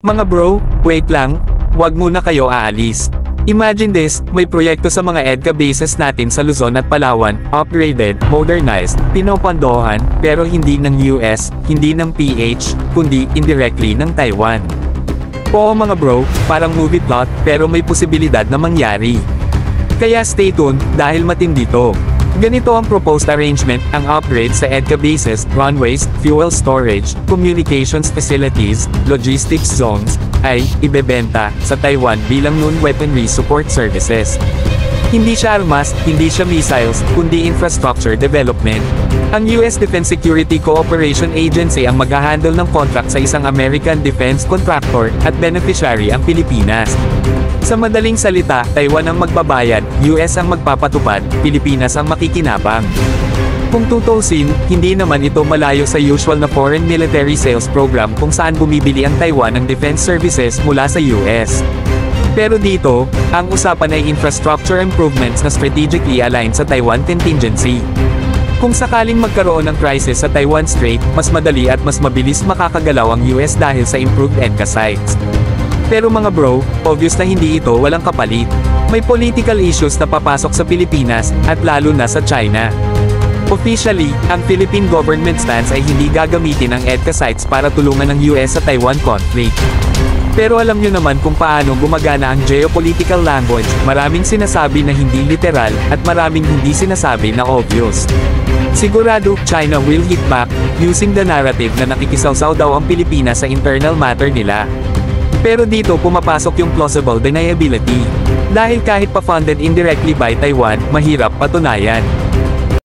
Mga bro, wait lang, wag muna kayo aalis. Imagine this, may proyekto sa mga EDCA bases natin sa Luzon at Palawan, upgraded, modernized, pinopondohan, pero hindi ng US, hindi ng PH, kundi indirectly ng Taiwan. Oo mga bro, parang movie plot, pero may posibilidad na mangyari. Kaya stay tuned, dahil matindi to. Ganito ang proposed arrangement, ang upgrade sa EDCA bases, runways, fuel storage, communications facilities, logistics zones, ay ibebenta sa Taiwan bilang non-weaponry support services. Hindi siya armas, hindi siya missiles, kundi infrastructure development. Ang US Defense Security Cooperation Agency ang mag-handle ng contract sa isang American defense contractor, at beneficiary ang Pilipinas. Sa madaling salita, Taiwan ang magbabayad, US ang magpapatupad, Pilipinas ang makikinabang. Kung tutusin, hindi naman ito malayo sa usual na foreign military sales program kung saan bumibili ang Taiwan ng defense services mula sa US. Pero dito, ang usapan ay infrastructure improvements na strategically aligned sa Taiwan contingency. Kung sakaling magkaroon ng crisis sa Taiwan Strait, mas madali at mas mabilis makakagalaw ang US dahil sa improved EDCA sites. Pero mga bro, obvious na hindi ito walang kapalit. May political issues na papasok sa Pilipinas, at lalo na sa China. Officially, ang Philippine government stance ay hindi gagamitin ang EDCA sites para tulungan ng US sa Taiwan conflict. Pero alam nyo naman kung paano gumagana ang geopolitical language, maraming sinasabi na hindi literal, at maraming hindi sinasabi na obvious. Sigurado, China will hit back, using the narrative na nakikisawsaw daw ang Pilipinas sa internal matter nila. Pero dito pumapasok yung plausible deniability. Dahil kahit pa funded indirectly by Taiwan, mahirap patunayan.